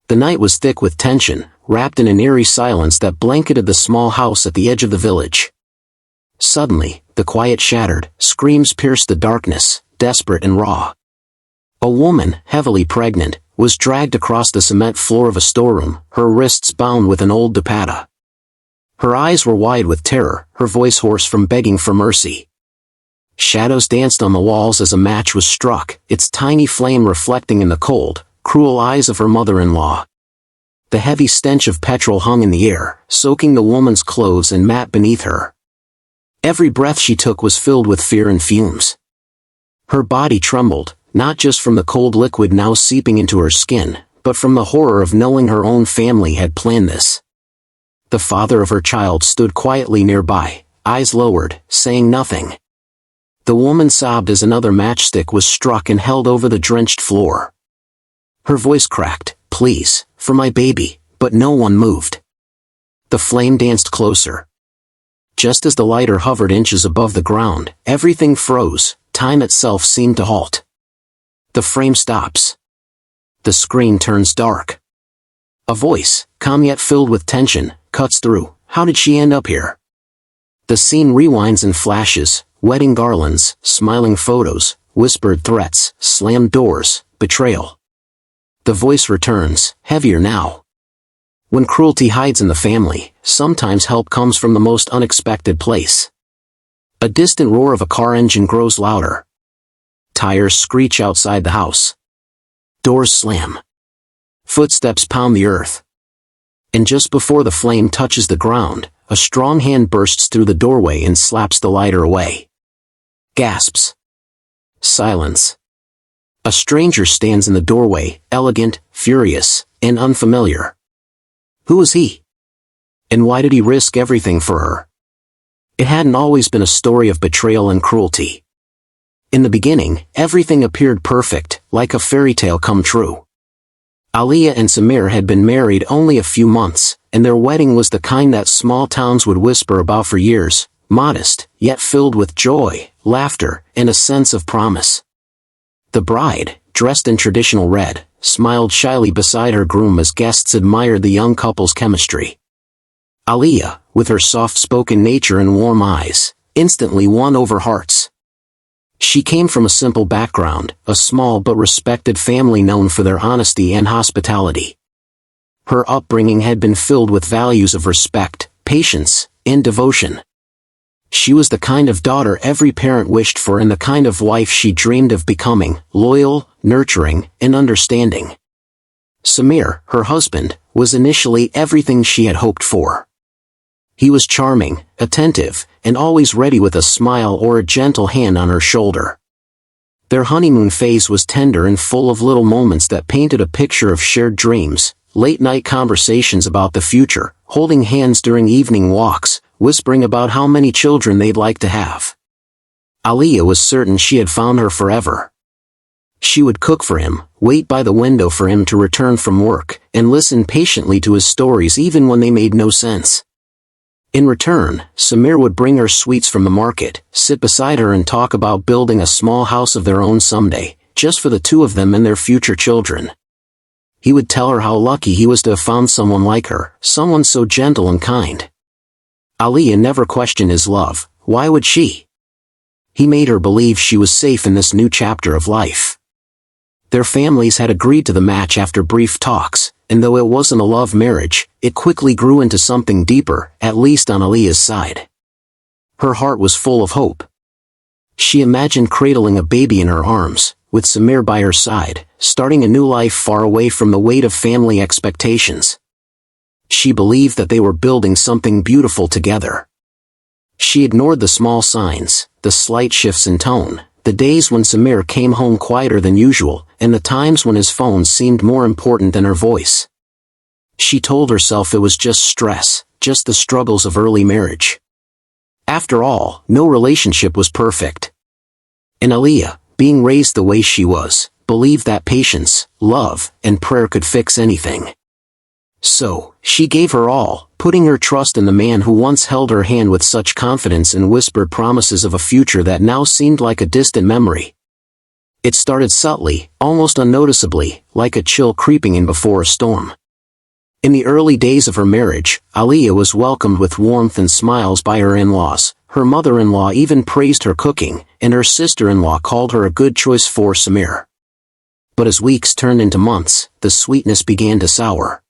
The night was thick with tension, wrapped in an eerie silence that blanketed the small house at the edge of the village. Suddenly, the quiet shattered, screams pierced the darkness, desperate and raw. A woman, heavily pregnant, was dragged across the cement floor of a storeroom, her wrists bound with an old dupatta. Her eyes were wide with terror, her voice hoarse from begging for mercy. Shadows danced on the walls as a match was struck, its tiny flame reflecting in the cold, cruel eyes of her mother-in-law. The heavy stench of petrol hung in the air, soaking the woman's clothes and mat beneath her. Every breath she took was filled with fear and fumes. Her body trembled, not just from the cold liquid now seeping into her skin, but from the horror of knowing her own family had planned this. The father of her child stood quietly nearby, eyes lowered, saying nothing. The woman sobbed as another matchstick was struck and held over the drenched floor. Her voice cracked, "Please, for my baby," but no one moved. The flame danced closer. Just as the lighter hovered inches above the ground, everything froze, time itself seemed to halt. The frame stops. The screen turns dark. A voice, calm yet filled with tension, cuts through. "How did she end up here?" The scene rewinds and flashes, wedding garlands, smiling photos, whispered threats, slammed doors, betrayal. The voice returns, heavier now. When cruelty hides in the family, sometimes help comes from the most unexpected place. A distant roar of a car engine grows louder. Tires screech outside the house. Doors slam. Footsteps pound the earth. And just before the flame touches the ground, a strong hand bursts through the doorway and slaps the lighter away. Gasps. Silence. A stranger stands in the doorway, elegant, furious, and unfamiliar. Who was he? And why did he risk everything for her? It hadn't always been a story of betrayal and cruelty. In the beginning, everything appeared perfect, like a fairy tale come true. Aaliya and Samir had been married only a few months, and their wedding was the kind that small towns would whisper about for years, modest, yet filled with joy, laughter, and a sense of promise. The bride, dressed in traditional red, smiled shyly beside her groom as guests admired the young couple's chemistry. Aaliya, with her soft-spoken nature and warm eyes, instantly won over hearts. She came from a simple background, a small but respected family known for their honesty and hospitality. Her upbringing had been filled with values of respect, patience, and devotion. She was the kind of daughter every parent wished for and the kind of wife she dreamed of becoming, loyal, nurturing, and understanding. Samir, her husband, was initially everything she had hoped for. He was charming, attentive, and always ready with a smile or a gentle hand on her shoulder. Their honeymoon phase was tender and full of little moments that painted a picture of shared dreams, late-night conversations about the future, holding hands during evening walks, whispering about how many children they'd like to have. Aaliya was certain she had found her forever. She would cook for him, wait by the window for him to return from work, and listen patiently to his stories even when they made no sense. In return, Samir would bring her sweets from the market, sit beside her and talk about building a small house of their own someday, just for the two of them and their future children. He would tell her how lucky he was to have found someone like her, someone so gentle and kind. Aaliya never questioned his love. Why would she? He made her believe she was safe in this new chapter of life. Their families had agreed to the match after brief talks, and though it wasn't a love marriage, it quickly grew into something deeper, at least on Aaliya's side. Her heart was full of hope. She imagined cradling a baby in her arms, with Samir by her side, starting a new life far away from the weight of family expectations. She believed that they were building something beautiful together. She ignored the small signs, the slight shifts in tone, the days when Samir came home quieter than usual, and the times when his phone seemed more important than her voice. She told herself it was just stress, just the struggles of early marriage. After all, no relationship was perfect. And Aaliya, being raised the way she was, believed that patience, love, and prayer could fix anything. So, she gave her all, putting her trust in the man who once held her hand with such confidence and whispered promises of a future that now seemed like a distant memory. It started subtly, almost unnoticeably, like a chill creeping in before a storm. In the early days of her marriage, Aaliya was welcomed with warmth and smiles by her in-laws. Her mother-in-law even praised her cooking, and her sister-in-law called her a good choice for Samir. But as weeks turned into months, the sweetness began to sour.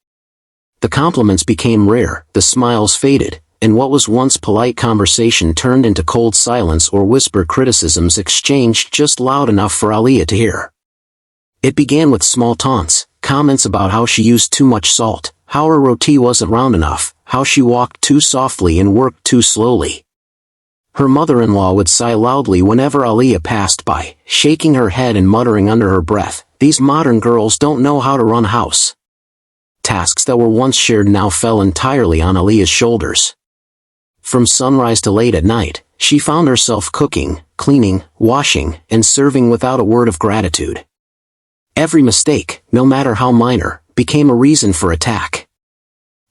The compliments became rare, the smiles faded, and what was once polite conversation turned into cold silence or whispered criticisms exchanged just loud enough for Aaliya to hear. It began with small taunts, comments about how she used too much salt, how her roti wasn't round enough, how she walked too softly and worked too slowly. Her mother-in-law would sigh loudly whenever Aaliya passed by, shaking her head and muttering under her breath, "These modern girls don't know how to run a house." Tasks that were once shared now fell entirely on Aaliya's shoulders. From sunrise to late at night, she found herself cooking, cleaning, washing, and serving without a word of gratitude. Every mistake, no matter how minor, became a reason for attack.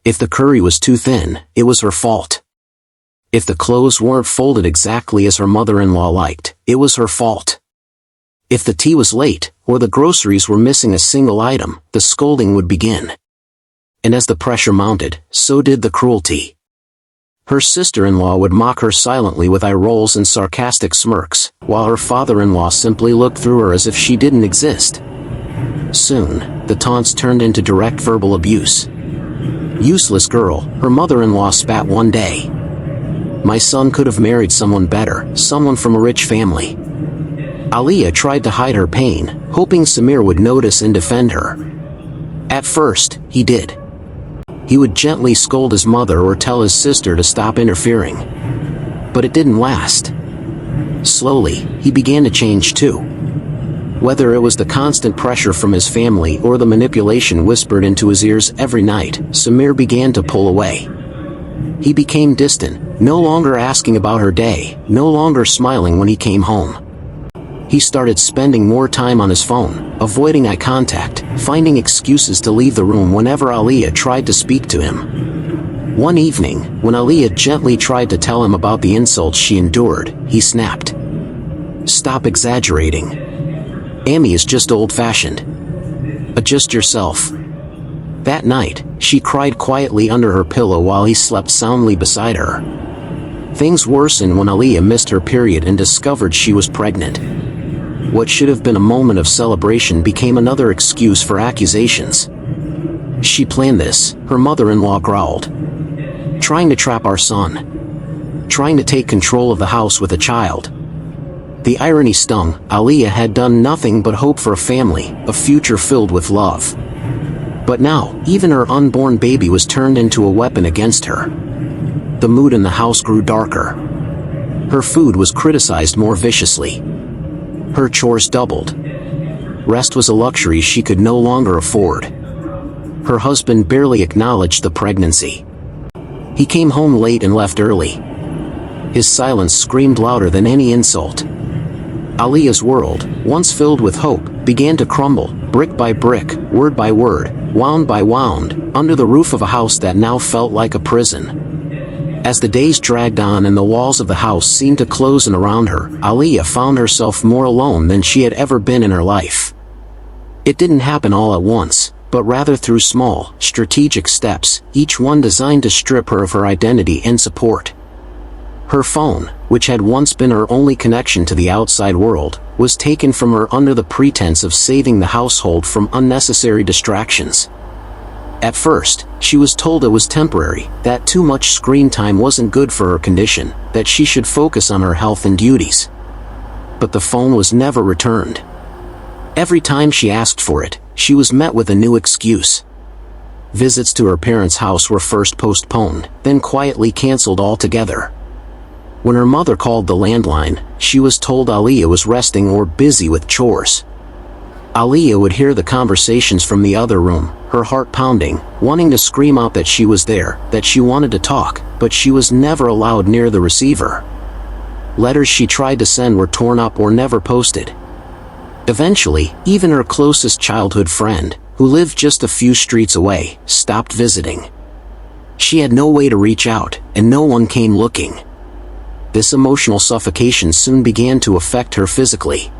If the curry was too thin, it was her fault. If the clothes weren't folded exactly as her mother-in-law liked, it was her fault. If the tea was late, or the groceries were missing a single item, the scolding would begin. And as the pressure mounted, so did the cruelty. Her sister-in-law would mock her silently with eye rolls and sarcastic smirks, while her father-in-law simply looked through her as if she didn't exist. Soon, the taunts turned into direct verbal abuse. "Useless girl," her mother-in-law spat one day. "My son could have married someone better, someone from a rich family." Aaliya tried to hide her pain, hoping Samir would notice and defend her. At first, he did. He would gently scold his mother or tell his sister to stop interfering. But it didn't last. Slowly, he began to change too. Whether it was the constant pressure from his family or the manipulation whispered into his ears every night, Samir began to pull away. He became distant, no longer asking about her day, no longer smiling when he came home. He started spending more time on his phone, avoiding eye contact, finding excuses to leave the room whenever Aaliya tried to speak to him. One evening, when Aaliya gently tried to tell him about the insults she endured, he snapped. "Stop exaggerating. Amy is just old-fashioned. Adjust yourself." That night, she cried quietly under her pillow while he slept soundly beside her. Things worsened when Aaliya missed her period and discovered she was pregnant. What should have been a moment of celebration became another excuse for accusations. "She planned this," her mother-in-law growled. "Trying to trap our son. Trying to take control of the house with a child." The irony stung. Aaliya had done nothing but hope for a family, a future filled with love. But now, even her unborn baby was turned into a weapon against her. The mood in the house grew darker. Her food was criticized more viciously. Her chores doubled. Rest was a luxury she could no longer afford. Her husband barely acknowledged the pregnancy. He came home late and left early. His silence screamed louder than any insult. Aaliya's world, once filled with hope, began to crumble, brick by brick, word by word, wound by wound, under the roof of a house that now felt like a prison. As the days dragged on and the walls of the house seemed to close in around her, Aaliya found herself more alone than she had ever been in her life. It didn't happen all at once, but rather through small, strategic steps, each one designed to strip her of her identity and support. Her phone, which had once been her only connection to the outside world, was taken from her under the pretense of saving the household from unnecessary distractions. At first, she was told it was temporary, that too much screen time wasn't good for her condition, that she should focus on her health and duties. But the phone was never returned. Every time she asked for it, she was met with a new excuse. Visits to her parents' house were first postponed, then quietly canceled altogether. When her mother called the landline, she was told Aaliya was resting or busy with chores. Aaliya would hear the conversations from the other room, her heart pounding, wanting to scream out that she was there, that she wanted to talk, but she was never allowed near the receiver. Letters she tried to send were torn up or never posted. Eventually, even her closest childhood friend, who lived just a few streets away, stopped visiting. She had no way to reach out, and no one came looking. This emotional suffocation soon began to affect her physically.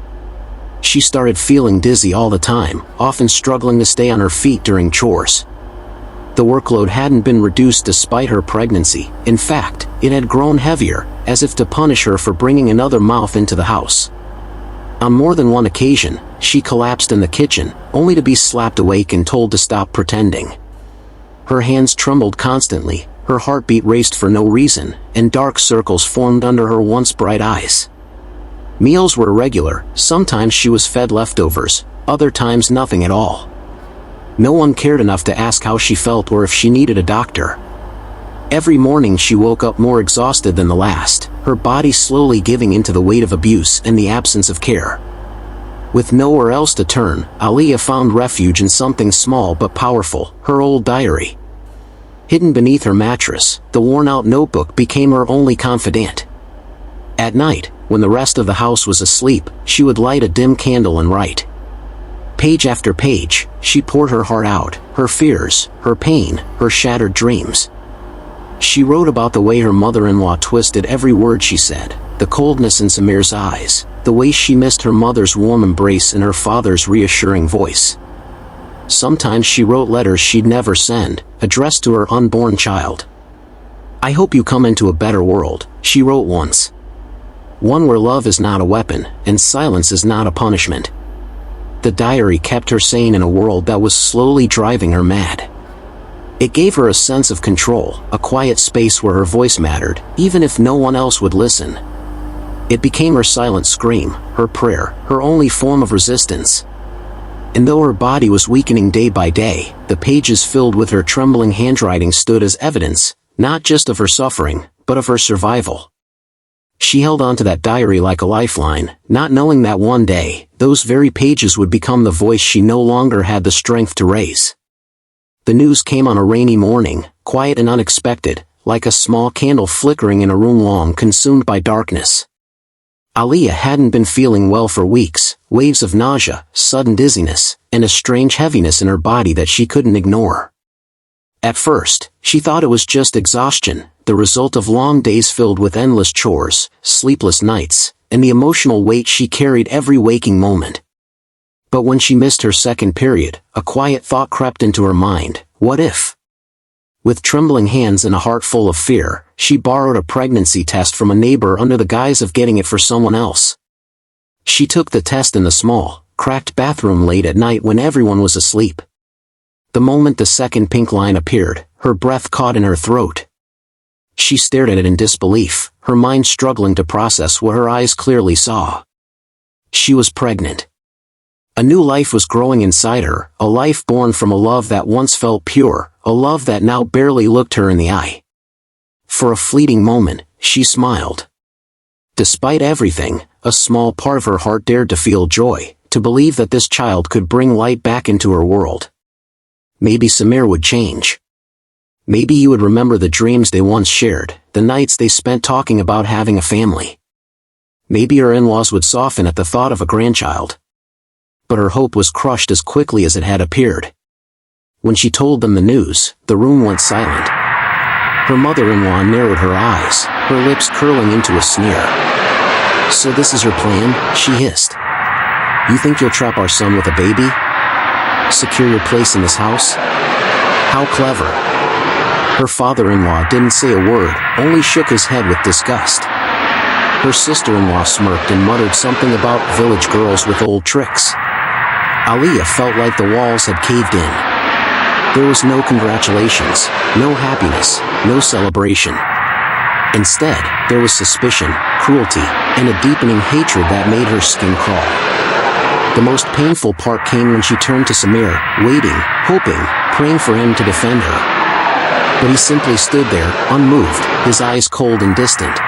She started feeling dizzy all the time, often struggling to stay on her feet during chores. The workload hadn't been reduced despite her pregnancy. In fact, it had grown heavier, as if to punish her for bringing another mouth into the house. On more than one occasion, she collapsed in the kitchen, only to be slapped awake and told to stop pretending. Her hands trembled constantly, her heartbeat raced for no reason, and dark circles formed under her once bright eyes. Meals were irregular. Sometimes she was fed leftovers, other times nothing at all. No one cared enough to ask how she felt or if she needed a doctor. Every morning she woke up more exhausted than the last, her body slowly giving into the weight of abuse and the absence of care. With nowhere else to turn, Aaliya found refuge in something small but powerful, her old diary. Hidden beneath her mattress, the worn-out notebook became her only confidant. At night, when the rest of the house was asleep, she would light a dim candle and write. Page after page, she poured her heart out, her fears, her pain, her shattered dreams. She wrote about the way her mother-in-law twisted every word she said, the coldness in Samir's eyes, the way she missed her mother's warm embrace and her father's reassuring voice. Sometimes she wrote letters she'd never send, addressed to her unborn child. "I hope you come into a better world," she wrote once. One where love is not a weapon, and silence is not a punishment. The diary kept her sane in a world that was slowly driving her mad. It gave her a sense of control, a quiet space where her voice mattered, even if no one else would listen. It became her silent scream, her prayer, her only form of resistance. And though her body was weakening day by day, the pages filled with her trembling handwriting stood as evidence, not just of her suffering, but of her survival. She held on to that diary like a lifeline, not knowing that one day, those very pages would become the voice she no longer had the strength to raise. The news came on a rainy morning, quiet and unexpected, like a small candle flickering in a room long consumed by darkness. Aaliya hadn't been feeling well for weeks, waves of nausea, sudden dizziness, and a strange heaviness in her body that she couldn't ignore. At first, she thought it was just exhaustion, the result of long days filled with endless chores, sleepless nights, and the emotional weight she carried every waking moment. But when she missed her second period, a quiet thought crept into her mind: what if? With trembling hands and a heart full of fear, she borrowed a pregnancy test from a neighbor under the guise of getting it for someone else. She took the test in the small, cracked bathroom late at night when everyone was asleep. The moment the second pink line appeared, her breath caught in her throat. She stared at it in disbelief, her mind struggling to process what her eyes clearly saw. She was pregnant. A new life was growing inside her, a life born from a love that once felt pure, a love that now barely looked her in the eye. For a fleeting moment, she smiled. Despite everything, a small part of her heart dared to feel joy, to believe that this child could bring light back into her world. Maybe Samir would change. Maybe he would remember the dreams they once shared, the nights they spent talking about having a family. Maybe her in-laws would soften at the thought of a grandchild. But her hope was crushed as quickly as it had appeared. When she told them the news, the room went silent. Her mother-in-law narrowed her eyes, her lips curling into a sneer. "So this is your plan?" she hissed. "You think you'll trap our son with a baby? Secure your place in this house? How clever." Her father-in-law didn't say a word, only shook his head with disgust. Her sister-in-law smirked and muttered something about village girls with old tricks. Aaliya felt like the walls had caved in. There was no congratulations, no happiness, no celebration. Instead, there was suspicion, cruelty, and a deepening hatred that made her skin crawl. The most painful part came when she turned to Samir, waiting, hoping, praying for him to defend her. But he simply stood there, unmoved, his eyes cold and distant.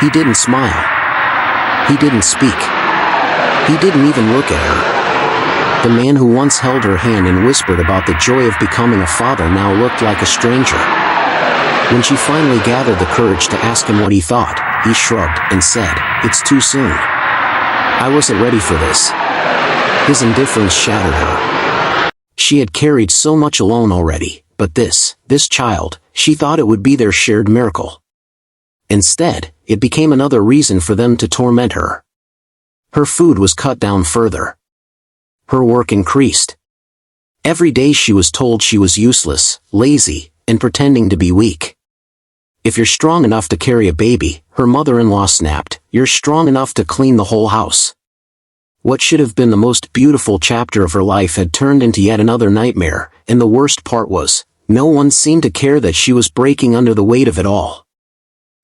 He didn't smile. He didn't speak. He didn't even look at her. The man who once held her hand and whispered about the joy of becoming a father now looked like a stranger. When she finally gathered the courage to ask him what he thought, he shrugged and said, "It's too soon. I wasn't ready for this." His indifference shattered her. She had carried so much alone already, but this child, she thought it would be their shared miracle. Instead, it became another reason for them to torment her. Her food was cut down further. Her work increased. Every day she was told she was useless, lazy, and pretending to be weak. "If you're strong enough to carry a baby," her mother-in-law snapped, "you're strong enough to clean the whole house." What should have been the most beautiful chapter of her life had turned into yet another nightmare, and the worst part was, no one seemed to care that she was breaking under the weight of it all.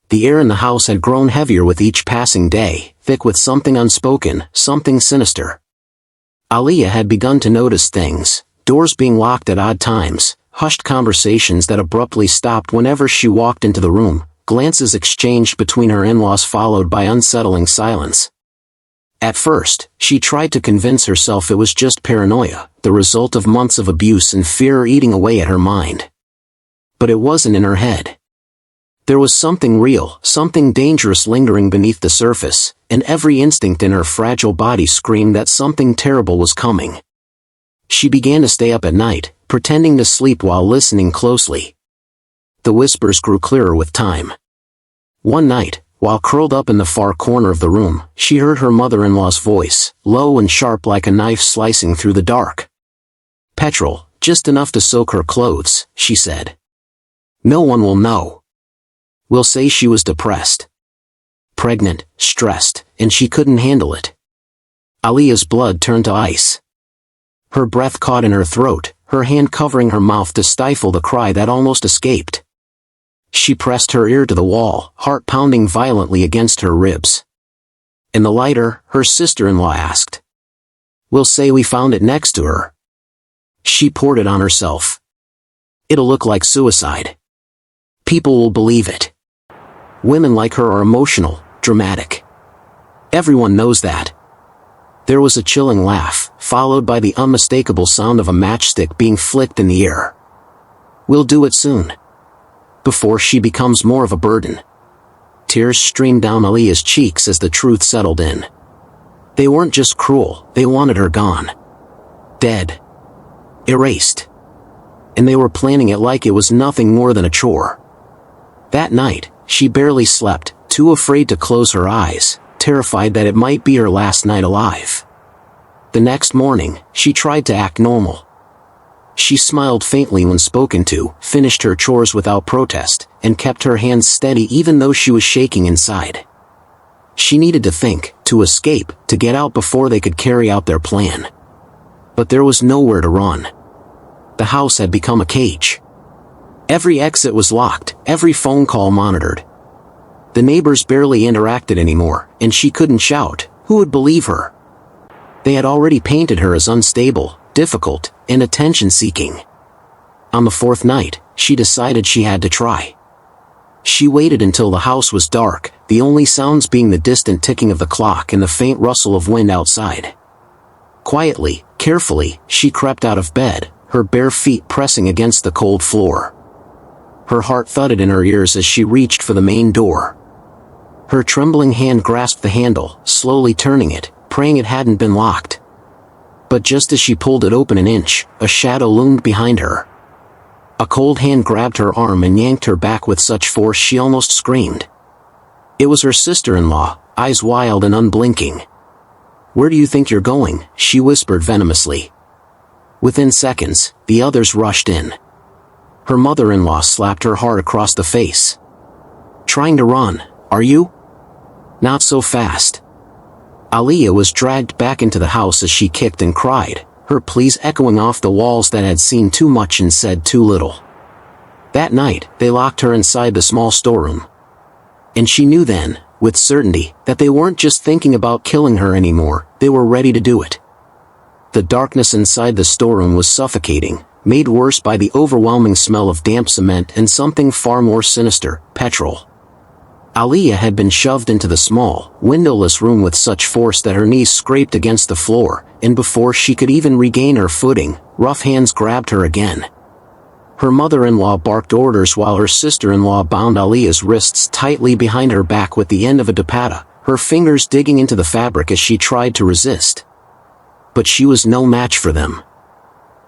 The air in the house had grown heavier with each passing day, thick with something unspoken, something sinister. Aaliya had begun to notice things, doors being locked at odd times, hushed conversations that abruptly stopped whenever she walked into the room, glances exchanged between her in-laws followed by unsettling silence. At first, she tried to convince herself it was just paranoia, the result of months of abuse and fear eating away at her mind. But it wasn't in her head. There was something real, something dangerous lingering beneath the surface, and every instinct in her fragile body screamed that something terrible was coming. She began to stay up at night, pretending to sleep while listening closely. The whispers grew clearer with time. One night, while curled up in the far corner of the room, she heard her mother-in-law's voice, low and sharp like a knife slicing through the dark. "Petrol, just enough to soak her clothes," she said. "No one will know. We'll say she was depressed, pregnant, stressed, and she couldn't handle it." Aaliya's blood turned to ice. Her breath caught in her throat, her hand covering her mouth to stifle the cry that almost escaped. She pressed her ear to the wall, heart pounding violently against her ribs. "In the lighter?" her sister-in-law asked. "We'll say we found it next to her. She poured it on herself. It'll look like suicide. People will believe it. Women like her are emotional, dramatic. Everyone knows that." There was a chilling laugh, followed by the unmistakable sound of a matchstick being flicked in the air. "We'll do it soon. Before she becomes more of a burden." Tears streamed down Aaliya's cheeks as the truth settled in. They weren't just cruel, they wanted her gone. Dead. Erased. And they were planning it like it was nothing more than a chore. That night, she barely slept, too afraid to close her eyes, terrified that it might be her last night alive. The next morning, she tried to act normal. She smiled faintly when spoken to, finished her chores without protest, and kept her hands steady even though she was shaking inside. She needed to think, to escape, to get out before they could carry out their plan. But there was nowhere to run. The house had become a cage. Every exit was locked, every phone call monitored. The neighbors barely interacted anymore, and she couldn't shout. Who would believe her? They had already painted her as unstable, difficult, and attention-seeking. On the fourth night, she decided she had to try. She waited until the house was dark, the only sounds being the distant ticking of the clock and the faint rustle of wind outside. Quietly, carefully, she crept out of bed, her bare feet pressing against the cold floor. Her heart thudded in her ears as she reached for the main door. Her trembling hand grasped the handle, slowly turning it, praying it hadn't been locked. But just as she pulled it open an inch, a shadow loomed behind her. A cold hand grabbed her arm and yanked her back with such force she almost screamed. It was her sister-in-law, eyes wild and unblinking. "Where do you think you're going?" she whispered venomously. Within seconds, the others rushed in. Her mother-in-law slapped her hard across the face. "Trying to run, are you? Not so fast." Aaliya was dragged back into the house as she kicked and cried, her pleas echoing off the walls that had seen too much and said too little. That night, they locked her inside the small storeroom. And she knew then, with certainty, that they weren't just thinking about killing her anymore, they were ready to do it. The darkness inside the storeroom was suffocating, made worse by the overwhelming smell of damp cement and something far more sinister, petrol. Aaliya had been shoved into the small, windowless room with such force that her knees scraped against the floor, and before she could even regain her footing, rough hands grabbed her again. Her mother-in-law barked orders while her sister-in-law bound Aaliya's wrists tightly behind her back with the end of a dupatta, her fingers digging into the fabric as she tried to resist. But she was no match for them.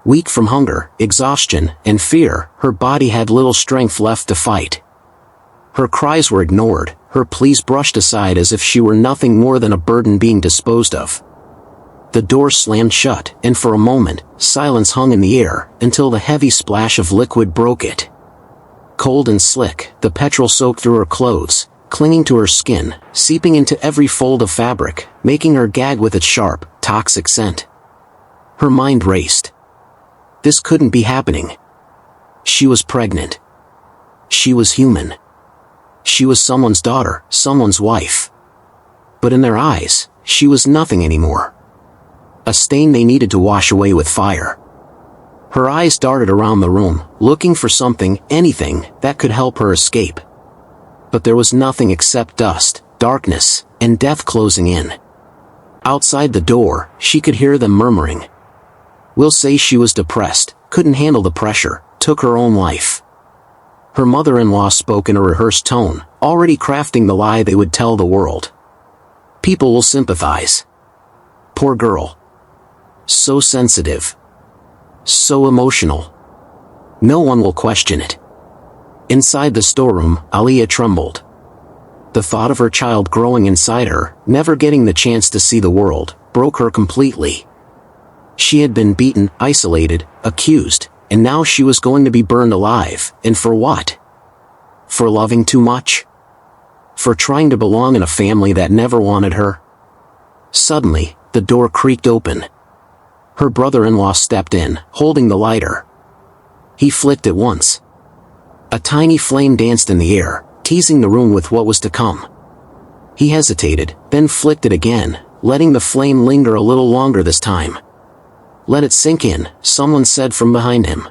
Weak from hunger, exhaustion, and fear, her body had little strength left to fight. Her cries were ignored, her pleas brushed aside as if she were nothing more than a burden being disposed of. The door slammed shut, and for a moment, silence hung in the air, until the heavy splash of liquid broke it. Cold and slick, the petrol soaked through her clothes, clinging to her skin, seeping into every fold of fabric, making her gag with its sharp, toxic scent. Her mind raced. This couldn't be happening. She was pregnant. She was human. She was someone's daughter, someone's wife. But in their eyes, she was nothing anymore. A stain they needed to wash away with fire. Her eyes darted around the room, looking for something, anything, that could help her escape. But there was nothing except dust, darkness, and death closing in. Outside the door, she could hear them murmuring. We'll say she was depressed, couldn't handle the pressure, took her own life. Her mother-in-law spoke in a rehearsed tone, already crafting the lie they would tell the world. People will sympathize. Poor girl. So sensitive. So emotional. No one will question it. Inside the storeroom, Aaliya trembled. The thought of her child growing inside her, never getting the chance to see the world, broke her completely. She had been beaten, isolated, accused, and now she was going to be burned alive, and for what? For loving too much? For trying to belong in a family that never wanted her? Suddenly, the door creaked open. Her brother-in-law stepped in, holding the lighter. He flicked it once. A tiny flame danced in the air, teasing the room with what was to come. He hesitated, then flicked it again, letting the flame linger a little longer this time. Let it sink in, someone said from behind him.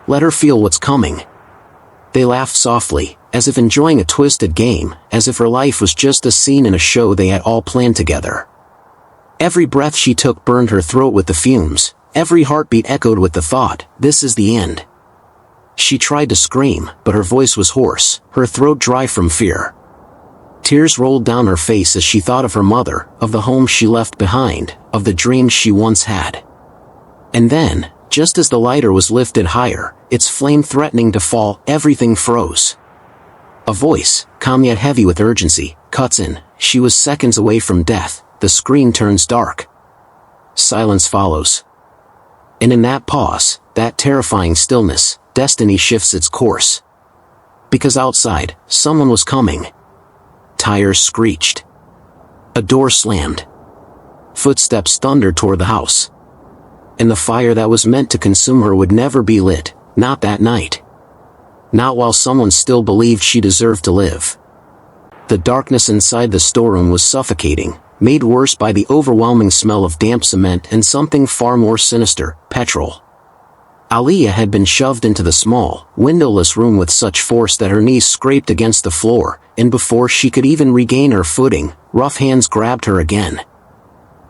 Let her feel what's coming. They laughed softly, as if enjoying a twisted game, as if her life was just a scene in a show they had all planned together. Every breath she took burned her throat with the fumes, every heartbeat echoed with the thought, this is the end. She tried to scream, but her voice was hoarse, her throat dry from fear. Tears rolled down her face as she thought of her mother, of the home she left behind, of the dreams she once had. And then, just as the lighter was lifted higher, its flame threatening to fall, everything froze. A voice, calm yet heavy with urgency, cuts in. She was seconds away from death. The screen turns dark. Silence follows. And in that pause, that terrifying stillness, destiny shifts its course. Because outside, someone was coming. Tires screeched. A door slammed. Footsteps thundered toward the house. And the fire that was meant to consume her would never be lit, not that night. Not while someone still believed she deserved to live. The darkness inside the storeroom was suffocating, made worse by the overwhelming smell of damp cement and something far more sinister, petrol. Aaliya had been shoved into the small, windowless room with such force that her knees scraped against the floor, and before she could even regain her footing, rough hands grabbed her again.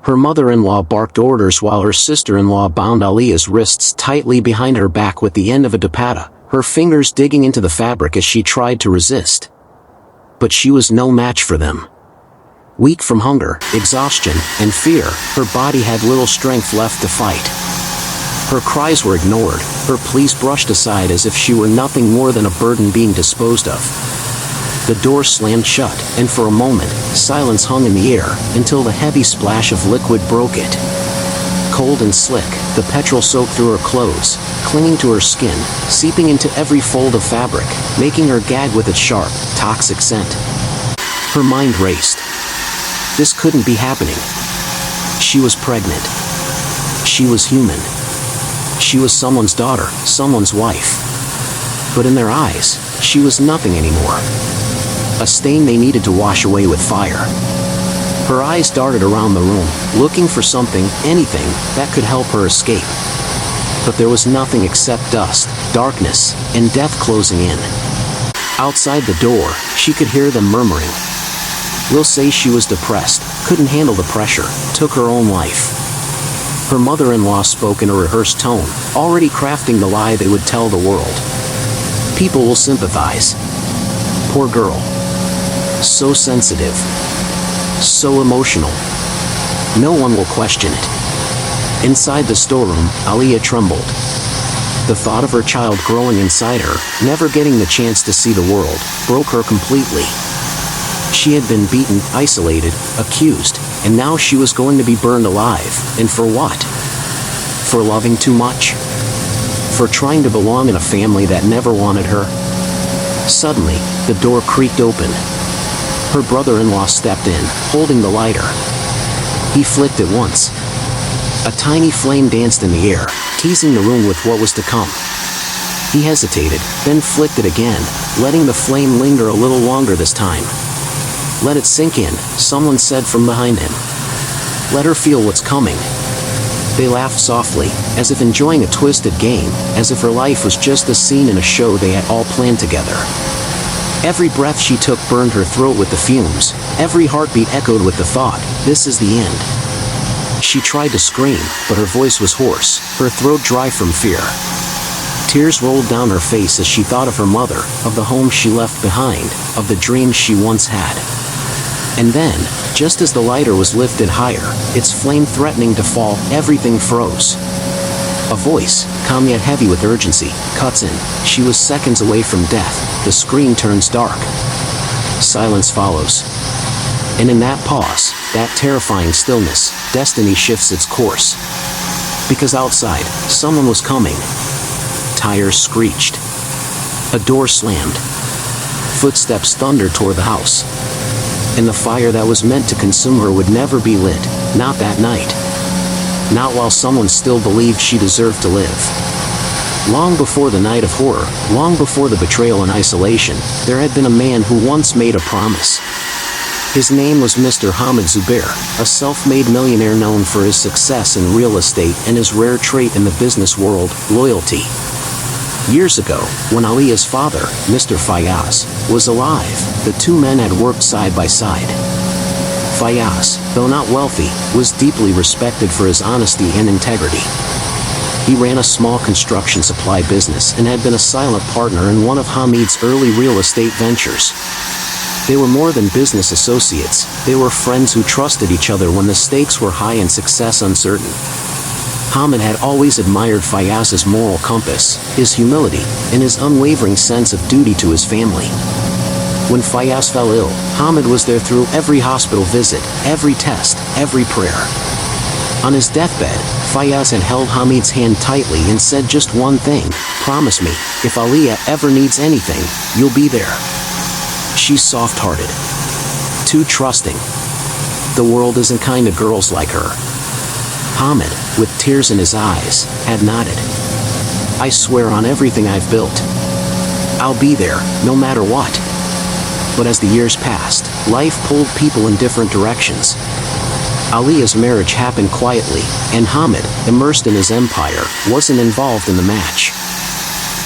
Her mother-in-law barked orders while her sister-in-law bound Aaliya's wrists tightly behind her back with the end of a dupatta, her fingers digging into the fabric as she tried to resist. But she was no match for them. Weak from hunger, exhaustion, and fear, her body had little strength left to fight. Her cries were ignored, her pleas brushed aside as if she were nothing more than a burden being disposed of. The door slammed shut, and for a moment, silence hung in the air, until the heavy splash of liquid broke it. Cold and slick, the petrol soaked through her clothes, clinging to her skin, seeping into every fold of fabric, making her gag with its sharp, toxic scent. Her mind raced. This couldn't be happening. She was pregnant. She was human. She was someone's daughter, someone's wife. But in their eyes, she was nothing anymore. A stain they needed to wash away with fire. Her eyes darted around the room, looking for something, anything, that could help her escape. But there was nothing except dust, darkness, and death closing in. Outside the door, she could hear them murmuring. We'll say she was depressed, couldn't handle the pressure, took her own life. Her mother-in-law spoke in a rehearsed tone, already crafting the lie they would tell the world. People will sympathize. Poor girl. So sensitive. So emotional. No one will question it. Inside the storeroom, Aaliya trembled. The thought of her child growing inside her, never getting the chance to see the world, broke her completely. She had been beaten, isolated, accused, and now she was going to be burned alive, and for what? For loving too much? For trying to belong in a family that never wanted her? Suddenly, the door creaked open. Her brother-in-law stepped in, holding the lighter. He flicked it once. A tiny flame danced in the air, teasing the room with what was to come. He hesitated, then flicked it again, letting the flame linger a little longer this time. "Let it sink in," someone said from behind him. "Let her feel what's coming." They laughed softly, as if enjoying a twisted game, as if her life was just a scene in a show they had all planned together. Every breath she took burned her throat with the fumes. Every heartbeat echoed with the thought, "This is the end." She tried to scream, but her voice was hoarse, her throat dry from fear. Tears rolled down her face as she thought of her mother, of the home she left behind, of the dreams she once had. And then, just as the lighter was lifted higher, its flame threatening to fall, everything froze. A voice, calm yet heavy with urgency, cuts in. She was seconds away from death. The screen turns dark. Silence follows. And in that pause, that terrifying stillness, destiny shifts its course. Because outside, someone was coming. Tires screeched. A door slammed. Footsteps thundered toward the house. And the fire that was meant to consume her would never be lit, not that night. Not while someone still believed she deserved to live. Long before the night of horror, long before the betrayal and isolation, there had been a man who once made a promise. His name was Mr. Hamid Zubair, a self-made millionaire known for his success in real estate and his rare trait in the business world, loyalty. Years ago, when Aaliya's father, Mr. Fayaz, was alive, the two men had worked side by side. Fayaz, though not wealthy, was deeply respected for his honesty and integrity. He ran a small construction supply business and had been a silent partner in one of Hamid's early real estate ventures. They were more than business associates, they were friends who trusted each other when the stakes were high and success uncertain. Hamid had always admired Fayaz's moral compass, his humility, and his unwavering sense of duty to his family. When Fayaz fell ill, Hamid was there through every hospital visit, every test, every prayer. On his deathbed, Fayaz had held Hamid's hand tightly and said just one thing, "Promise me, if Aaliya ever needs anything, you'll be there." She's soft-hearted. Too trusting. The world isn't kind to girls like her. Hamid, with tears in his eyes, had nodded. "I swear on everything I've built. I'll be there, no matter what." But as the years passed, life pulled people in different directions. Aaliya's marriage happened quietly, and Hamid, immersed in his empire, wasn't involved in the match.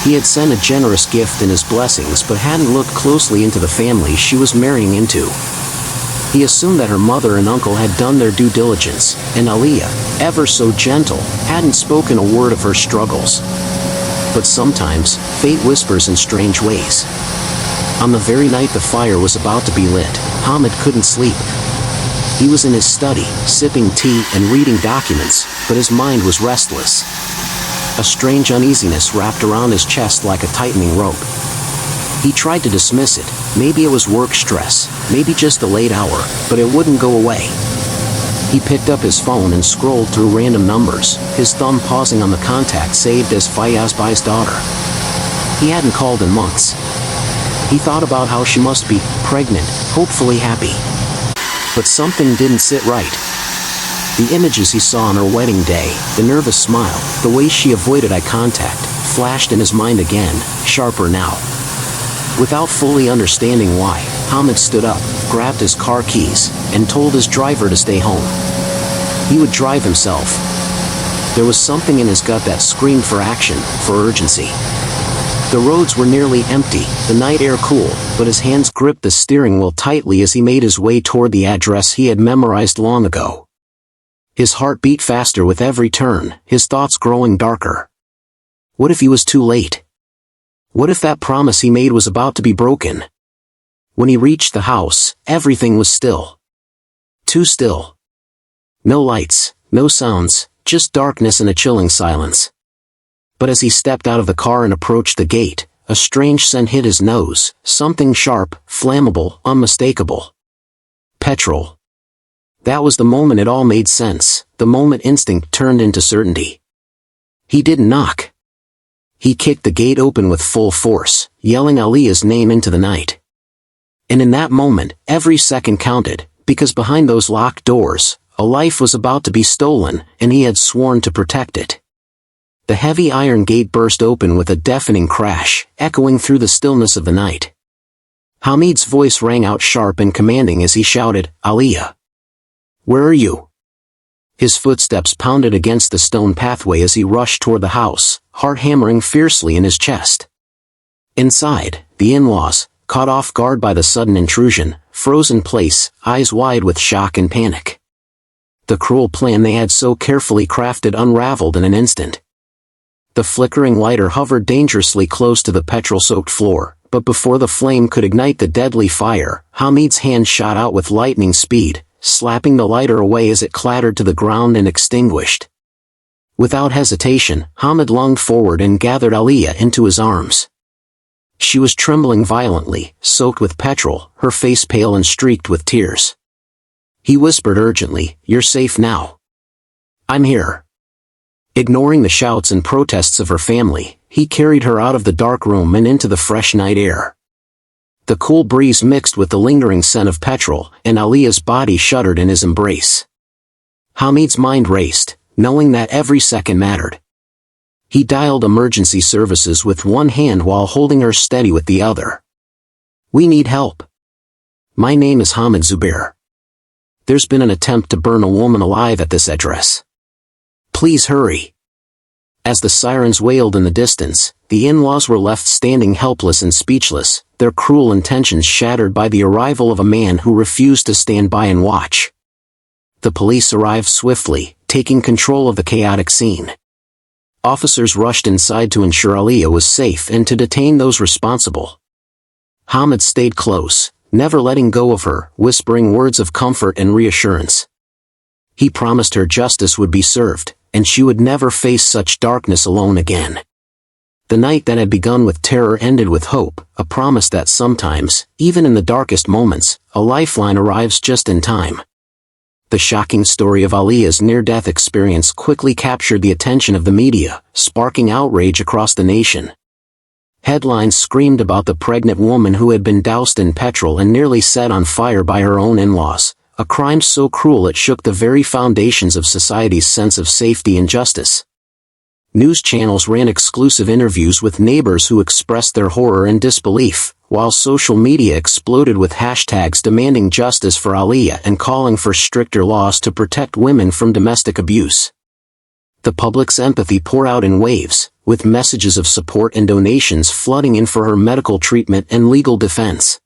He had sent a generous gift in his blessings but hadn't looked closely into the family she was marrying into. He assumed that her mother and uncle had done their due diligence, and Aaliya, ever so gentle, hadn't spoken a word of her struggles. But sometimes, fate whispers in strange ways. On the very night the fire was about to be lit, Hamid couldn't sleep. He was in his study, sipping tea and reading documents, but his mind was restless. A strange uneasiness wrapped around his chest like a tightening rope. He tried to dismiss it, maybe it was work stress, maybe just a late hour, but it wouldn't go away. He picked up his phone and scrolled through random numbers, his thumb pausing on the contact saved as Fayaz Bai's daughter. He hadn't called in months. He thought about how she must be pregnant, hopefully happy. But something didn't sit right. The images he saw on her wedding day, the nervous smile, the way she avoided eye contact, flashed in his mind again, sharper now. Without fully understanding why, Hamid stood up, grabbed his car keys, and told his driver to stay home. He would drive himself. There was something in his gut that screamed for action, for urgency. The roads were nearly empty, the night air cool, but his hands gripped the steering wheel tightly as he made his way toward the address he had memorized long ago. His heart beat faster with every turn, his thoughts growing darker. What if he was too late? What if that promise he made was about to be broken? When he reached the house, everything was still. Too still. No lights, no sounds, just darkness and a chilling silence. But as he stepped out of the car and approached the gate, a strange scent hit his nose, something sharp, flammable, unmistakable. Petrol. That was the moment it all made sense, the moment instinct turned into certainty. He didn't knock. He kicked the gate open with full force, yelling Aaliya's name into the night. And in that moment, every second counted, because behind those locked doors, a life was about to be stolen, and he had sworn to protect it. The heavy iron gate burst open with a deafening crash, echoing through the stillness of the night. Hamid's voice rang out sharp and commanding as he shouted, "Aaliya! Where are you?" His footsteps pounded against the stone pathway as he rushed toward the house, heart hammering fiercely in his chest. Inside, the in-laws, caught off guard by the sudden intrusion, froze in place, eyes wide with shock and panic. The cruel plan they had so carefully crafted unraveled in an instant. The flickering lighter hovered dangerously close to the petrol-soaked floor, but before the flame could ignite the deadly fire, Hamid's hand shot out with lightning speed, slapping the lighter away as it clattered to the ground and extinguished. Without hesitation, Hamid lunged forward and gathered Aaliya into his arms. She was trembling violently, soaked with petrol, her face pale and streaked with tears. He whispered urgently, "You're safe now. I'm here." Ignoring the shouts and protests of her family, he carried her out of the dark room and into the fresh night air. The cool breeze mixed with the lingering scent of petrol, and Aaliya's body shuddered in his embrace. Hamid's mind raced, knowing that every second mattered. He dialed emergency services with one hand while holding her steady with the other. "We need help. My name is Hamid Zubair. There's been an attempt to burn a woman alive at this address. Please hurry." As the sirens wailed in the distance, the in-laws were left standing helpless and speechless, their cruel intentions shattered by the arrival of a man who refused to stand by and watch. The police arrived swiftly, taking control of the chaotic scene. Officers rushed inside to ensure Aaliya was safe and to detain those responsible. Hamid stayed close, never letting go of her, whispering words of comfort and reassurance. He promised her justice would be served, and she would never face such darkness alone again. The night that had begun with terror ended with hope, a promise that sometimes, even in the darkest moments, a lifeline arrives just in time. The shocking story of Aaliya's near-death experience quickly captured the attention of the media, sparking outrage across the nation. Headlines screamed about the pregnant woman who had been doused in petrol and nearly set on fire by her own in-laws, a crime so cruel it shook the very foundations of society's sense of safety and justice. News channels ran exclusive interviews with neighbors who expressed their horror and disbelief, while social media exploded with hashtags demanding justice for Aaliya and calling for stricter laws to protect women from domestic abuse. The public's empathy poured out in waves, with messages of support and donations flooding in for her medical treatment and legal defense.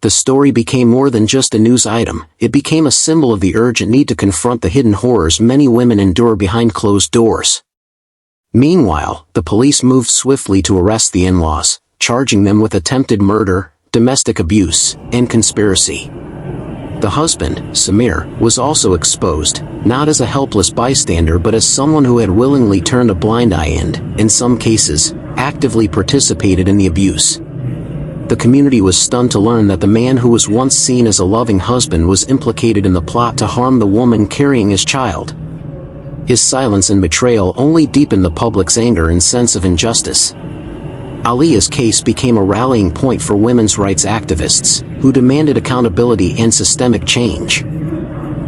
The story became more than just a news item, it became a symbol of the urgent need to confront the hidden horrors many women endure behind closed doors. Meanwhile, the police moved swiftly to arrest the in-laws, charging them with attempted murder, domestic abuse, and conspiracy. The husband, Samir, was also exposed, not as a helpless bystander but as someone who had willingly turned a blind eye and, in some cases, actively participated in the abuse. The community was stunned to learn that the man who was once seen as a loving husband was implicated in the plot to harm the woman carrying his child. His silence and betrayal only deepened the public's anger and sense of injustice. Aaliya's case became a rallying point for women's rights activists, who demanded accountability and systemic change.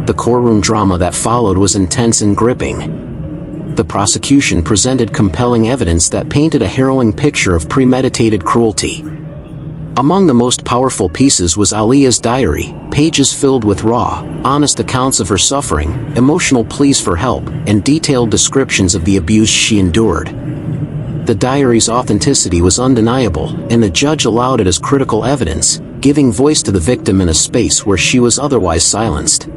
The courtroom drama that followed was intense and gripping. The prosecution presented compelling evidence that painted a harrowing picture of premeditated cruelty. Among the most powerful pieces was Aaliya's diary, pages filled with raw, honest accounts of her suffering, emotional pleas for help, and detailed descriptions of the abuse she endured. The diary's authenticity was undeniable, and the judge allowed it as critical evidence, giving voice to the victim in a space where she was otherwise silenced.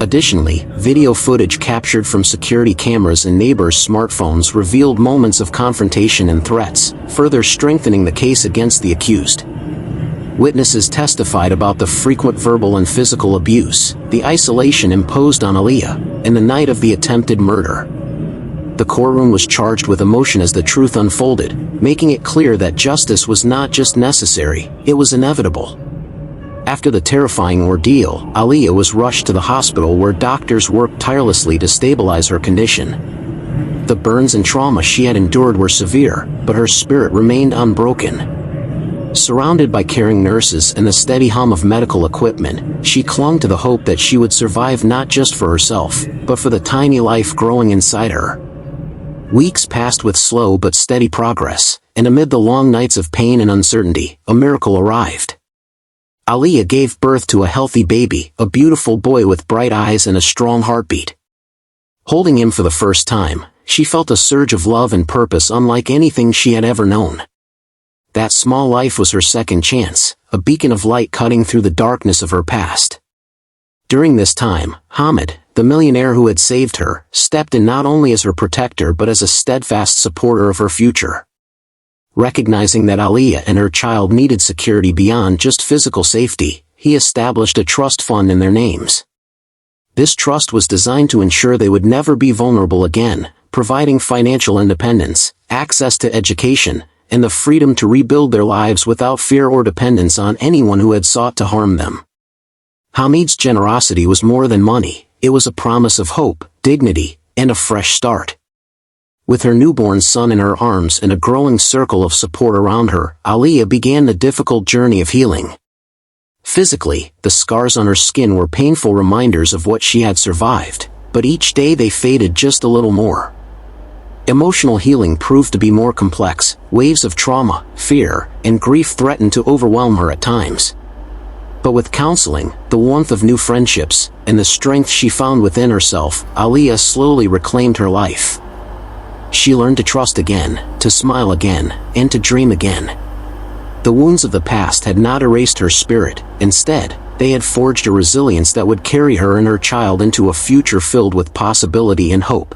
Additionally, video footage captured from security cameras and neighbors' smartphones revealed moments of confrontation and threats, further strengthening the case against the accused. Witnesses testified about the frequent verbal and physical abuse, the isolation imposed on Aaliya, and the night of the attempted murder. The courtroom was charged with emotion as the truth unfolded, making it clear that justice was not just necessary, it was inevitable. After the terrifying ordeal, Aaliya was rushed to the hospital where doctors worked tirelessly to stabilize her condition. The burns and trauma she had endured were severe, but her spirit remained unbroken. Surrounded by caring nurses and the steady hum of medical equipment, she clung to the hope that she would survive not just for herself, but for the tiny life growing inside her. Weeks passed with slow but steady progress, and amid the long nights of pain and uncertainty, a miracle arrived. Aaliya gave birth to a healthy baby, a beautiful boy with bright eyes and a strong heartbeat. Holding him for the first time, she felt a surge of love and purpose unlike anything she had ever known. That small life was her second chance, a beacon of light cutting through the darkness of her past. During this time, Hamid, the millionaire who had saved her, stepped in not only as her protector but as a steadfast supporter of her future. Recognizing that Aaliya and her child needed security beyond just physical safety, he established a trust fund in their names. This trust was designed to ensure they would never be vulnerable again, providing financial independence, access to education, and the freedom to rebuild their lives without fear or dependence on anyone who had sought to harm them. Hamid's generosity was more than money, it was a promise of hope, dignity, and a fresh start. With her newborn son in her arms and a growing circle of support around her, Aaliya began the difficult journey of healing. Physically, the scars on her skin were painful reminders of what she had survived, but each day they faded just a little more. Emotional healing proved to be more complex. Waves of trauma, fear, and grief threatened to overwhelm her at times. But with counseling, the warmth of new friendships, and the strength she found within herself, Aaliya slowly reclaimed her life. She learned to trust again, to smile again, and to dream again. The wounds of the past had not erased her spirit, instead, they had forged a resilience that would carry her and her child into a future filled with possibility and hope.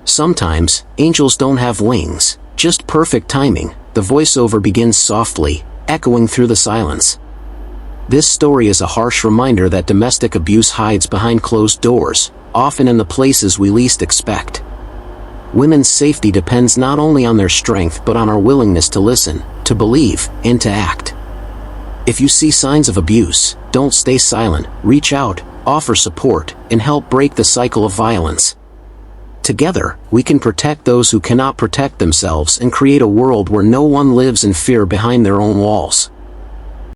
Sometimes, angels don't have wings, just perfect timing. The voiceover begins softly, echoing through the silence. This story is a harsh reminder that domestic abuse hides behind closed doors, often in the places we least expect. Women's safety depends not only on their strength but on our willingness to listen, to believe, and to act. If you see signs of abuse, don't stay silent, reach out, offer support, and help break the cycle of violence. Together, we can protect those who cannot protect themselves and create a world where no one lives in fear behind their own walls.